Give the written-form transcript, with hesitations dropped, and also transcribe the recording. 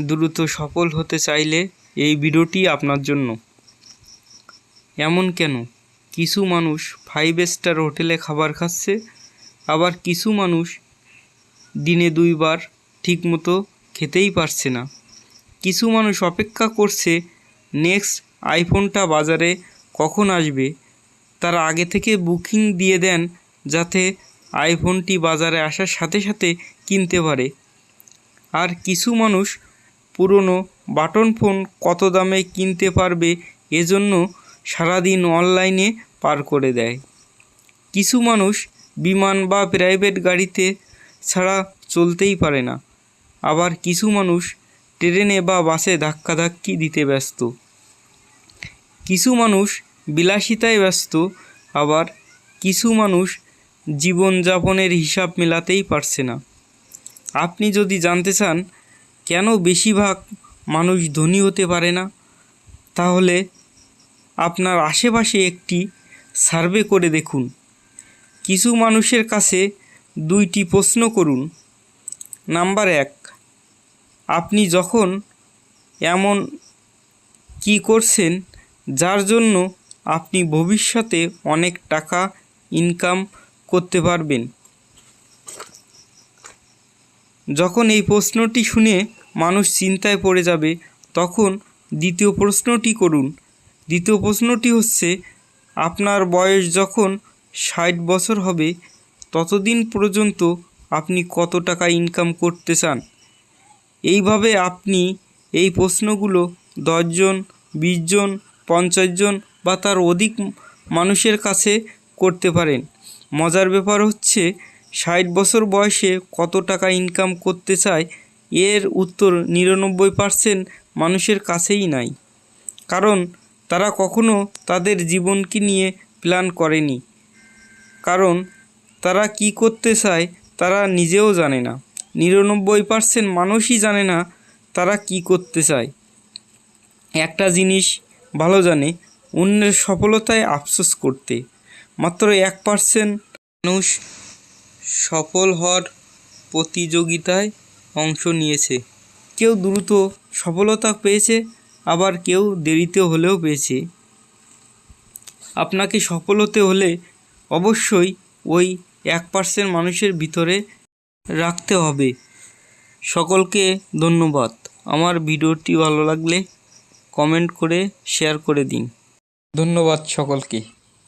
দ্রুত সফল হতে চাইলে এই ভিডিওটি আপনার জন্য। এমন কেন? কিছু মানুষ 5 স্টার হোটেলে খাবার খাচ্ছে, আবার কিছু মানুষ দিনে 2 বার ঠিকমতো খেতেই পারছে না। কিছু মানুষ অপেক্ষা করছে নেক্সট আইফোনটা বাজারে কখন আসবে, তারা আগে থেকে বুকিং দিয়ে দেন যাতে আইফোনটি বাজারে আসার সাথে সাথে কিনতে পারে। আর কিছু মানুষ পুরনো বাটন ফোন কত দামে কিনতে পারবে এজন্য সারাদিন অনলাইনে পার করে দেয়। কিছু মানুষ বিমান বা প্রাইভেট গাড়িতে ছাড়া চলতেই পারে না, আবার কিছু মানুষ ট্রেনে বা বাসে ধাক্কাধাক্কি দিতে ব্যস্ত। কিছু মানুষ বিলাসিতায় ব্যস্ত, আবার কিছু মানুষ জীবনযাপনের হিসাব মেলাতেই পারছে না। আপনি যদি জানতে চান কেন বেশিরভাগ মানুষ ধনী হতে পারে না, তাহলে আপনার আশেপাশে একটি সার্ভে করে দেখুন। কিছু মানুষের কাছে 2টি প্রশ্ন করুন। নাম্বার 1, আপনি যখন এমন কি করছেন যার জন্য আপনি ভবিষ্যতে অনেক টাকা ইনকাম করতে পারবেন? যখন এই প্রশ্নটি শুনে মানুষ চিন্তায় পড়ে যাবে, তখন দ্বিতীয় প্রশ্নটি করুন। দ্বিতীয় প্রশ্নটি হচ্ছে, আপনার বয়স যখন 60 বছর হবে ততদিন পর্যন্ত আপনি কত টাকা ইনকাম করতে চান? এইভাবে আপনি এই প্রশ্নগুলো 10 জন, 20 জন, 50 জন বা তার অধিক মানুষের কাছে করতে পারেন। মজার ব্যাপার হচ্ছে 60 বছর বয়সে কত টাকা ইনকাম করতে চায় এর উত্তর 99% মানুষের কাছেই নাই, কারণ তারা কখনো তাদের জীবনকে নিয়ে প্ল্যান করেনি। কারণ তারা কি করতে চায় তারা নিজেও জানে না। 99% মানুষই জানে না তারা কি করতে চায়। একটা জিনিস ভালো জানে, অন্যের সফলতায় আফসোস করতে। মাত্র 1% মানুষ সফল হওয়ার প্রতিযোগিতায় অংশ নিয়েছে। কেউ দ্রুত সফলতা পেয়েছে, আবার কেউ দেরিতে হলেও পেয়েছে। আপনাকে সফল হতে হলে অবশ্যই ওই 1% মানুষের ভিতরে রাখতে হবে। সকলকে ধন্যবাদ। আমার ভিডিওটি ভালো লাগলে কমেন্ট করে শেয়ার করে দিন। ধন্যবাদ সকলকে।